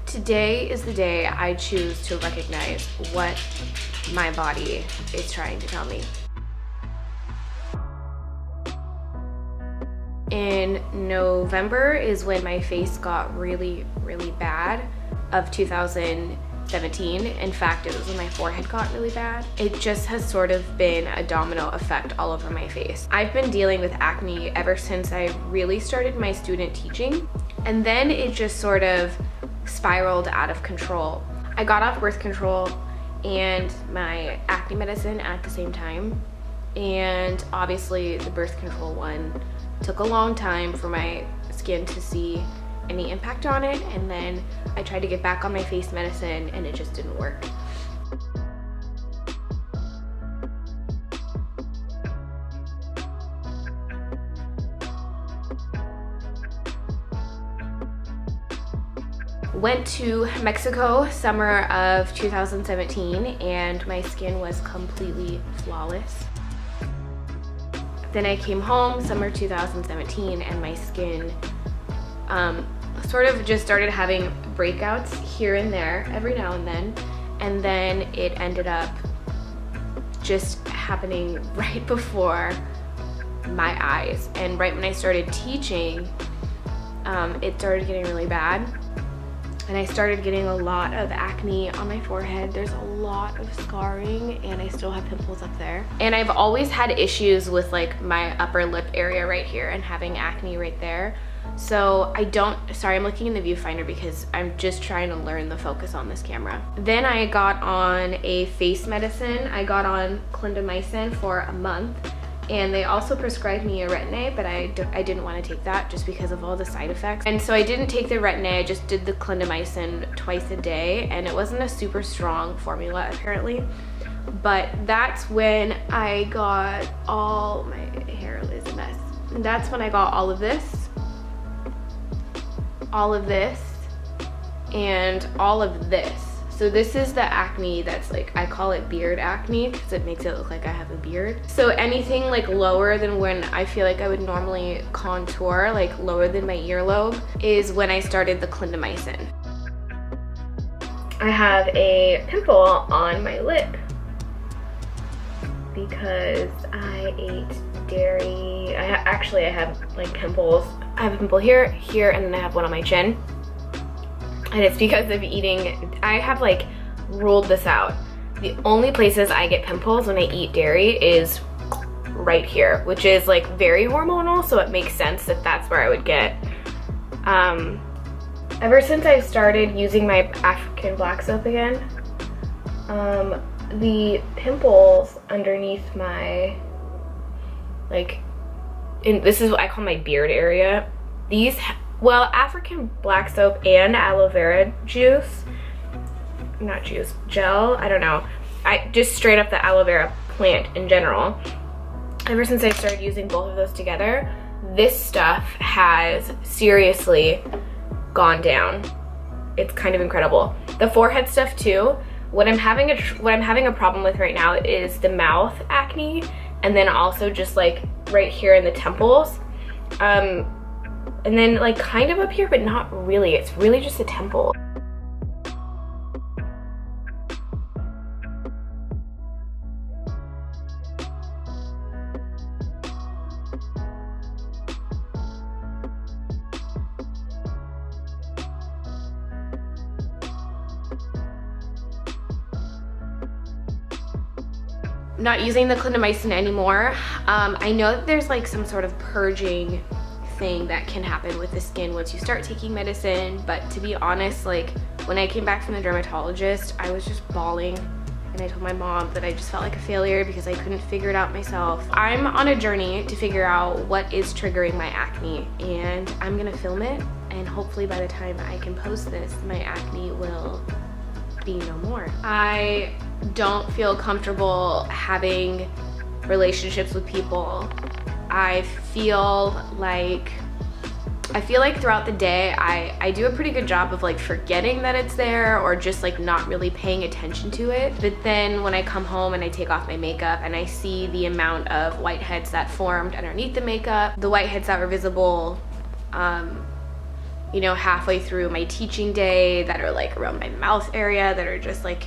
Today is the day I choose to recognize what my body is trying to tell me. In November is when my face got really bad of 2017. In fact, it was when my forehead got really bad. It just has sort of been a domino effect all over my face. I've been dealing with acne ever since I really started my student teaching, and then it just sort of spiraled out of control. I got off birth control and my acne medicine at the same time, and obviously the birth control one took a long time for my skin to see any impact on it, and then I tried to get back on my face medicine and it just didn't work. Went to Mexico summer of 2017 and my skin was completely flawless. Then I came home summer 2017 and my skin sort of just started having breakouts here and there every now and then it ended up just happening right before my eyes. And right when I started teaching, it started getting really bad. And I started getting a lot of acne on my forehead. There's a lot of scarring and I still have pimples up there. And I've always had issues with like my upper lip area right here and having acne right there. So sorry, I'm looking in the viewfinder because I'm just trying to learn the focus on this camera. Then I got on a face medicine. I got on clindamycin for a month. And they also prescribed me a Retin-A, but I didn't want to take that just because of all the side effects. And so I didn't take the Retin-A, I just did the clindamycin twice a day, and it wasn't a super strong formula apparently. But that's when I got all, my hair is a mess. And that's when I got all of this, and all of this. So this is the acne that's like, I call it beard acne because it makes it look like I have a beard. So anything like lower than when I feel like I would normally contour, like lower than my earlobe, is when I started the clindamycin. I have a pimple on my lip because I ate dairy. I have like pimples. I have a pimple here, and then I have one on my chin. And it's because of eating, I have like ruled this out. The only places I get pimples when I eat dairy is right here, which is like very hormonal, so it makes sense that that's where I would get. Ever since I started using my African black soap again, the pimples underneath my, this is what I call my beard area. Well, African black soap and aloe vera gel, I don't know. Just straight up the aloe vera plant in general. Ever since I started using both of those together, this stuff has seriously gone down. It's kind of incredible. The forehead stuff too. What I'm having a problem with right now is the mouth acne, and then also just like right here in the temples. And then like kind of up here, but not really. It's really just a temple. Not using the clindamycin anymore. I know that there's like some sort of purging thing that can happen with the skin once you start taking medicine, but to be honest, like when I came back from the dermatologist, I was just bawling, and I told my mom that I just felt like a failure because I couldn't figure it out myself. I'm on a journey to figure out what is triggering my acne, and I'm gonna film it, and hopefully by the time I can post this, my acne will be no more. I don't feel comfortable having relationships with people. I feel like throughout the day I do a pretty good job of like forgetting that it's there, or just like not really paying attention to it. But then when I come home and I take off my makeup and I see the amount of whiteheads that formed underneath the makeup, the whiteheads that were visible you know, halfway through my teaching day that are like around my mouth area that are just like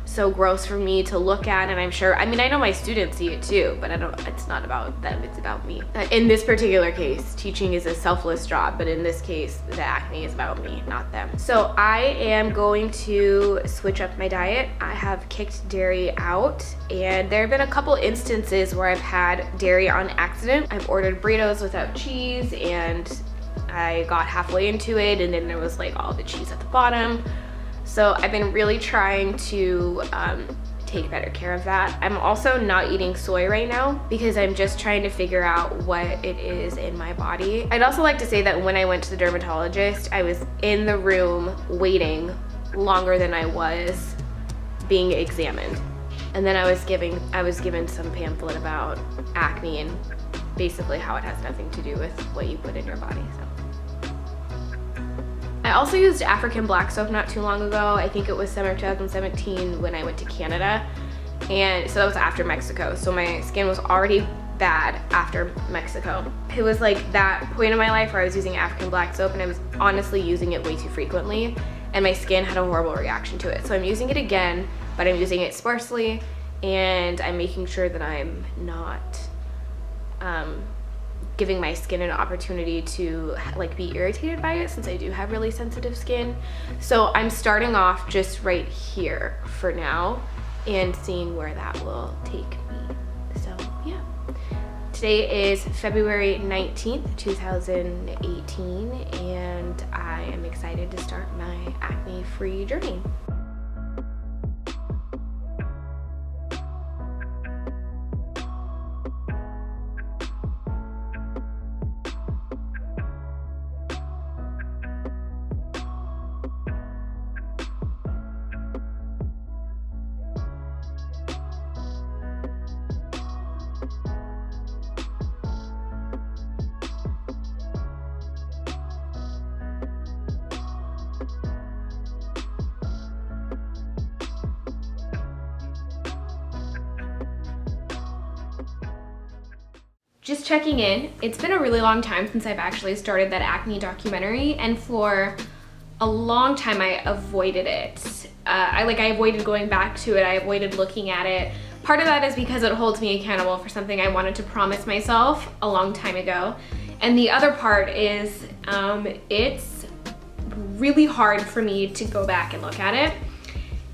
so gross for me to look at. And I'm sure, I mean, I know my students see it too, but it's not about them, it's about me. In this particular case, teaching is a selfless job, but in this case, the acne is about me, not them. So I am going to switch up my diet. I have kicked dairy out, and there have been a couple instances where I've had dairy on accident. I've ordered burritos without cheese, and I got halfway into it, and then there was like all the cheese at the bottom. So I've been really trying to take better care of that. I'm also not eating soy right now because I'm just trying to figure out what it is in my body. I'd also like to say that when I went to the dermatologist, I was in the room waiting longer than I was being examined. And then I was given some pamphlet about acne and basically how it has nothing to do with what you put in your body. So. I also used African black soap not too long ago. I think it was summer 2017 when I went to Canada. And so that was after Mexico. So my skin was already bad after Mexico. It was like that point in my life where I was using African black soap and I was honestly using it way too frequently. And my skin had a horrible reaction to it. So I'm using it again, but I'm using it sparsely. And I'm making sure that I'm not giving my skin an opportunity to like be irritated by it, since I do have really sensitive skin. So I'm starting off just right here for now and seeing where that will take me. So yeah. Today is February 19th, 2018, and I am excited to start my acne-free journey. Just checking in. It's been a really long time since I've actually started that acne documentary, and for a long time I avoided it. I avoided going back to it. I avoided looking at it. Part of that is because it holds me accountable for something I wanted to promise myself a long time ago. And the other part is it's really hard for me to go back and look at it.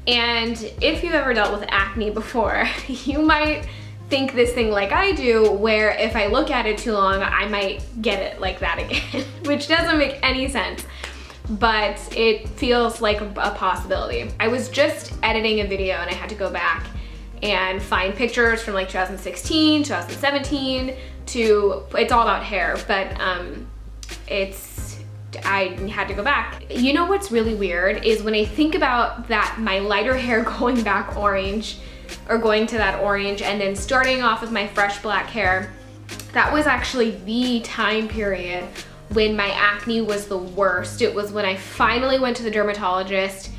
And if you've ever dealt with acne before, you might think this thing like I do, where if I look at it too long, I might get it like that again, which doesn't make any sense, but it feels like a possibility. I was just editing a video and I had to go back and find pictures from like 2016, 2017 it's all about hair, but I had to go back. You know what's really weird is when I think about that, my lighter hair going back orange, or going to that orange, and then starting off with my fresh black hair, that was actually the time period when my acne was the worst. It was when I finally went to the dermatologist.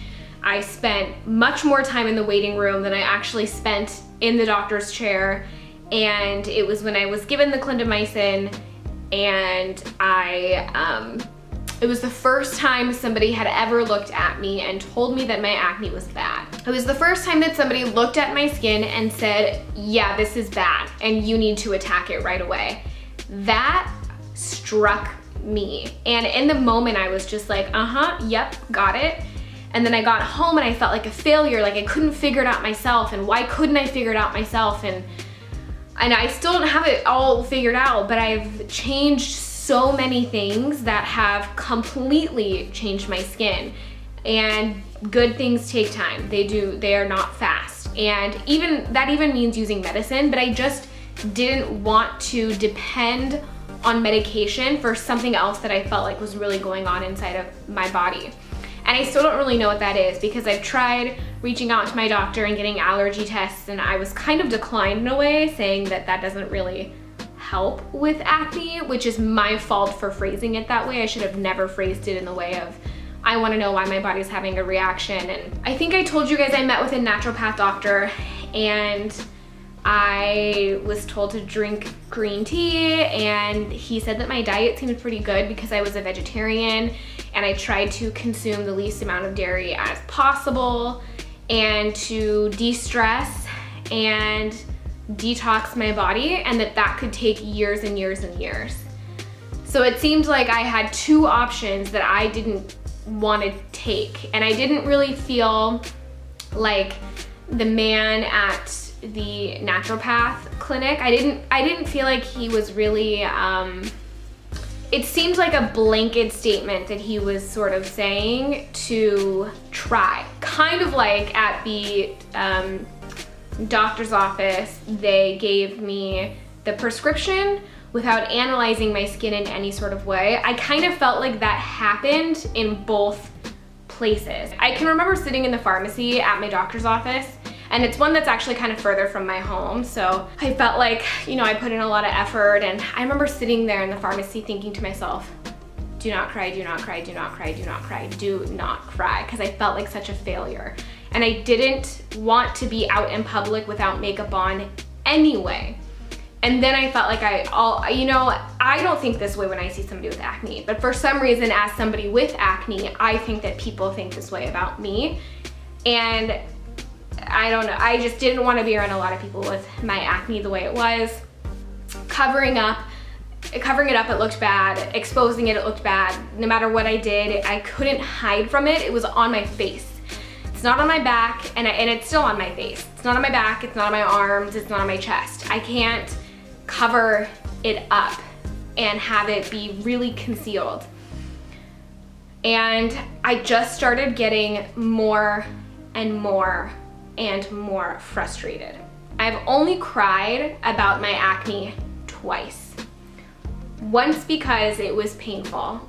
I spent much more time in the waiting room than I actually spent in the doctor's chair, and it was when I was given the clindamycin, and it was the first time somebody had ever looked at me and told me that my acne was bad. It was the first time that somebody looked at my skin and said, yeah, this is bad and you need to attack it right away. That struck me. And in the moment I was just like, yep, got it. And then I got home and I felt like a failure, like I couldn't figure it out myself, and why couldn't I figure it out myself? And I still don't have it all figured out, but I've changed so many things that have completely changed my skin. And good things take time. They do, they are not fast. And that even means using medicine, but I just didn't want to depend on medication for something else that I felt like was really going on inside of my body. And I still don't really know what that is, because I've tried reaching out to my doctor and getting allergy tests, and I was kind of declined in a way, saying that that doesn't really help with acne, which is my fault for phrasing it that way. I should have never phrased it in the way of, I want to know why my body's having a reaction. And I think I told you guys I met with a naturopath doctor, and I was told to drink green tea, and he said that my diet seemed pretty good because I was a vegetarian and I tried to consume the least amount of dairy as possible and to de-stress and detox my body, and that could take years and years and years. So it seemed like I had two options that I didn't want to take, and I didn't really feel like the man at the naturopath clinic, I didn't feel like he was really, it seemed like a blanket statement that he was sort of saying to try. Kind of like at the doctor's office, they gave me the prescription without analyzing my skin in any sort of way. I kind of felt like that happened in both places. I can remember sitting in the pharmacy at my doctor's office, and it's one that's actually kind of further from my home, so I felt like, you know, I put in a lot of effort, and I remember sitting there in the pharmacy thinking to myself, do not cry, do not cry, do not cry, do not cry, do not cry, because I felt like such a failure. And I didn't want to be out in public without makeup on anyway. And then I felt like you know, I don't think this way when I see somebody with acne, but for some reason, as somebody with acne, I think that people think this way about me. And I don't know, I just didn't want to be around a lot of people with my acne the way it was. Covering it up, it looked bad. Exposing it, it looked bad. No matter what I did, I couldn't hide from it. It was on my face. It's not on my back, and it's still on my face. It's not on my back, it's not on my arms, it's not on my chest. I can't cover it up and have it be really concealed. And I just started getting more and more and more frustrated. I've only cried about my acne twice. Once because it was painful,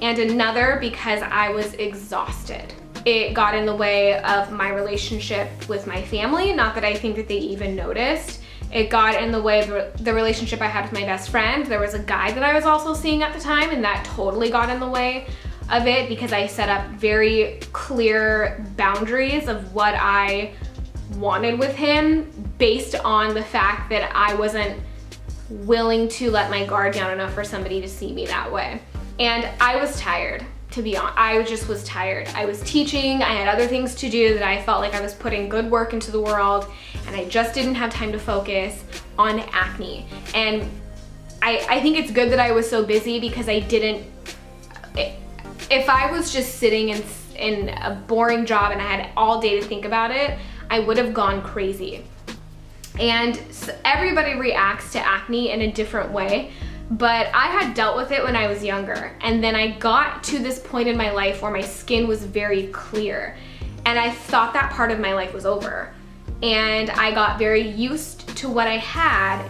and another because I was exhausted. It got in the way of my relationship with my family, not that I think that they even noticed. It got in the way of the relationship I had with my best friend. There was a guy that I was also seeing at the time, and that totally got in the way of it because I set up very clear boundaries of what I wanted with him based on the fact that I wasn't willing to let my guard down enough for somebody to see me that way. And I was tired, to be honest. I just was tired. I was teaching, I had other things to do that I felt like I was putting good work into the world, and I just didn't have time to focus on acne. And I think it's good that I was so busy because I didn't, if I was just sitting in a boring job and I had all day to think about it, I would have gone crazy. And everybody reacts to acne in a different way, but I had dealt with it when I was younger, and then I got to this point in my life where my skin was very clear, and I thought that part of my life was over. And I got very used to what I had,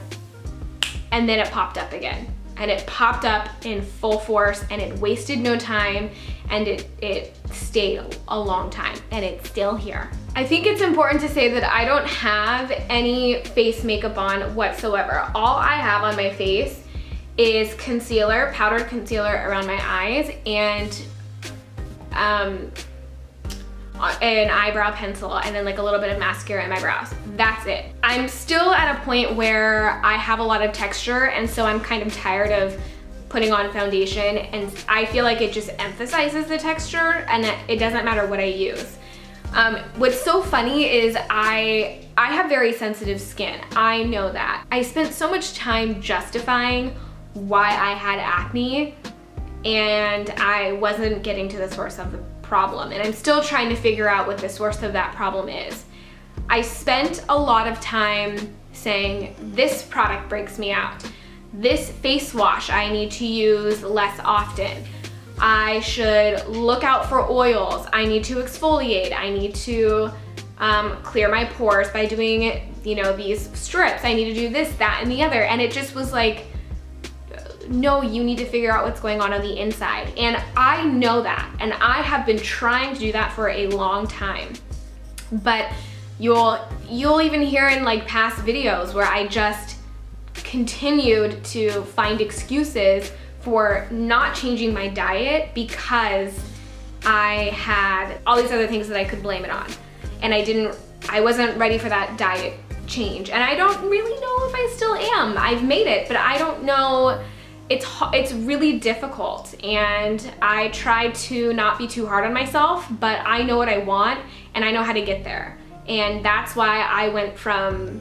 and then it popped up again. And it popped up in full force, and it wasted no time, and it stayed a long time, and it's still here. I think it's important to say that I don't have any face makeup on whatsoever. All I have on my face is concealer, powdered concealer around my eyes, and an eyebrow pencil, and then like a little bit of mascara in my brows. That's it. I'm still at a point where I have a lot of texture, and so I'm kind of tired of putting on foundation, and I feel like it just emphasizes the texture, and it doesn't matter what I use. What's so funny is I have very sensitive skin. I know that. I spent so much time justifying why I had acne, and I wasn't getting to the source of the problem, and I'm still trying to figure out what the source of that problem is. I spent a lot of time saying, this product breaks me out. This face wash I need to use less often. I should look out for oils. I need to exfoliate. I need to clear my pores by doing, you know, these strips. I need to do this, that, and the other. And it just was like, no, you need to figure out what's going on the inside. And I know that, and I have been trying to do that for a long time. But you'll even hear in like past videos where I just continued to find excuses for not changing my diet because I had all these other things that I could blame it on. And I wasn't ready for that diet change. And I don't really know if I still am. I've made it, but I don't know. It's really difficult, and I try to not be too hard on myself, but I know what I want and I know how to get there. And that's why I went from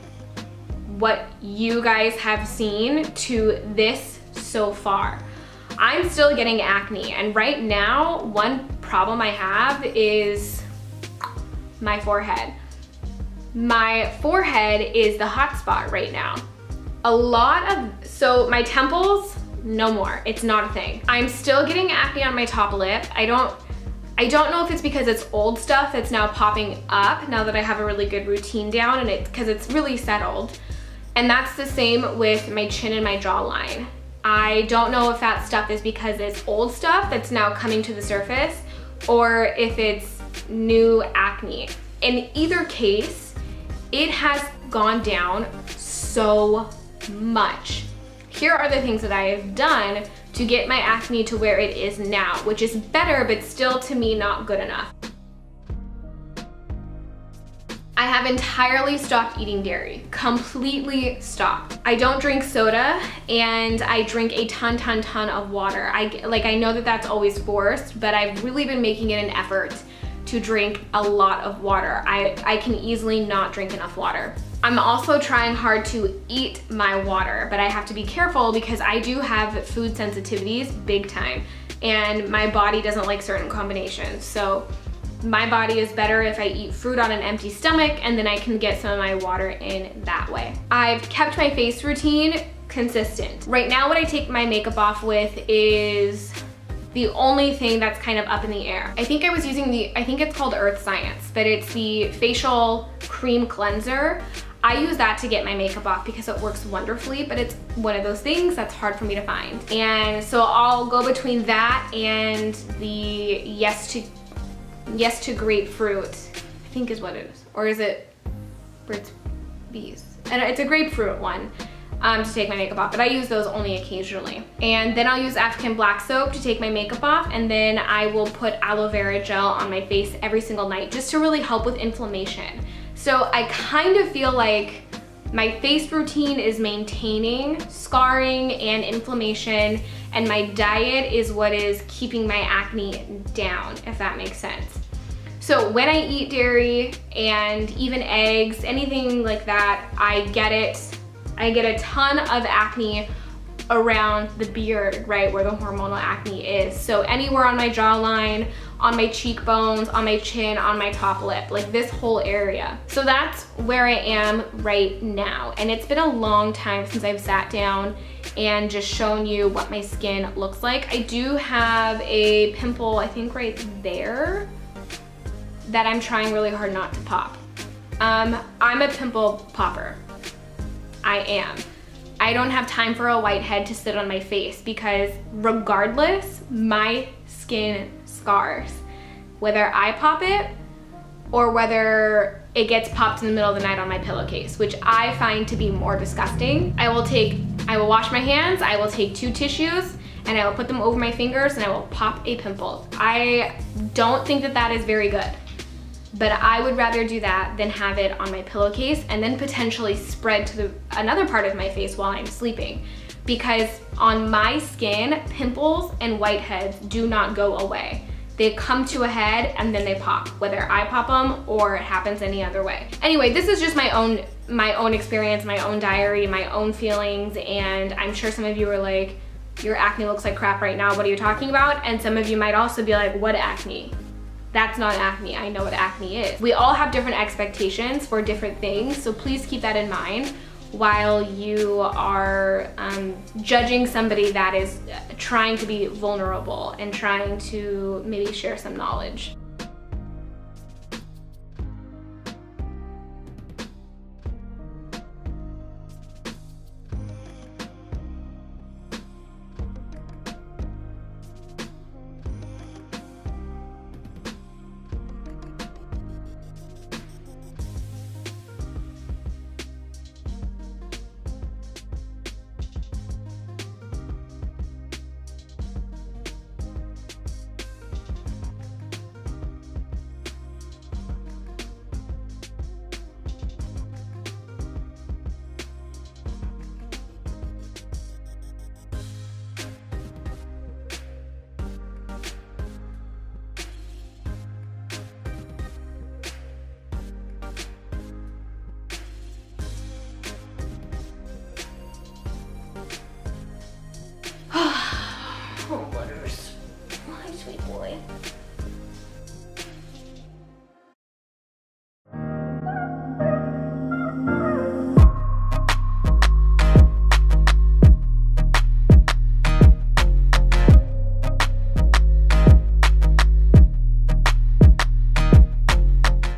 what you guys have seen to this so far. I'm still getting acne, and right now, one problem I have is my forehead. My forehead is the hot spot right now. So my temples, no more. It's not a thing. I'm still getting acne on my top lip. I don't know if it's because it's old stuff that's now popping up now that I have a really good routine down, and because it's really settled. And that's the same with my chin and my jawline. I don't know if that stuff is because it's old stuff that's now coming to the surface, or if it's new acne. In either case, it has gone down so much. Here are the things that I have done to get my acne to where it is now, which is better, but still to me not good enough. I have entirely stopped eating dairy, completely stopped. I don't drink soda, and I drink a ton of water. I know that that's always forced, but I've really been making it an effort to drink a lot of water. I can easily not drink enough water. I'm also trying hard to eat my water, but I have to be careful because I do have food sensitivities big time, and my body doesn't like certain combinations. So my body is better if I eat fruit on an empty stomach, and then I can get some of my water in that way. I've kept my face routine consistent. Right now, what I take my makeup off with is the only thing that's kind of up in the air. I think I was using I think it's called Earth Science, but it's the facial cream cleanser. I use that to get my makeup off because it works wonderfully, but it's one of those things that's hard for me to find. And so I'll go between that and the Yes to Grapefruit, I think is what it is. Or is it Burt's Bees? And it's a grapefruit one. To take my makeup off, but I use those only occasionally. And then I'll use African black soap to take my makeup off, and then I will put aloe vera gel on my face every single night just to really help with inflammation. So I kind of feel like my face routine is maintaining scarring and inflammation, and my diet is what is keeping my acne down, if that makes sense. So when I eat dairy and even eggs, anything like that, I get a ton of acne around the beard, right, where the hormonal acne is. So anywhere on my jawline, on my cheekbones, on my chin, on my top lip, like this whole area. So that's where I am right now. And it's been a long time since I've sat down and just shown you what my skin looks like. I do have a pimple, I think right there, that I'm trying really hard not to pop. I'm a pimple popper. I am. I don't have time for a whitehead to sit on my face because regardless, my skin scars. Whether I pop it or whether it gets popped in the middle of the night on my pillowcase, which I find to be more disgusting. I will wash my hands, I will take 2 tissues, and I will put them over my fingers, and I will pop a pimple. I don't think that that is very good. But I would rather do that than have it on my pillowcase and then potentially spread to another part of my face while I'm sleeping. Because on my skin, pimples and whiteheads do not go away. They come to a head and then they pop, whether I pop them or it happens any other way. Anyway, this is just my own experience, my own diary, my own feelings, and I'm sure some of you are like, your acne looks like crap right now, what are you talking about? And some of you might also be like, what acne? That's not acne, I know what acne is. We all have different expectations for different things, so please keep that in mind while you are judging somebody that is trying to be vulnerable and trying to maybe share some knowledge. sweet boy.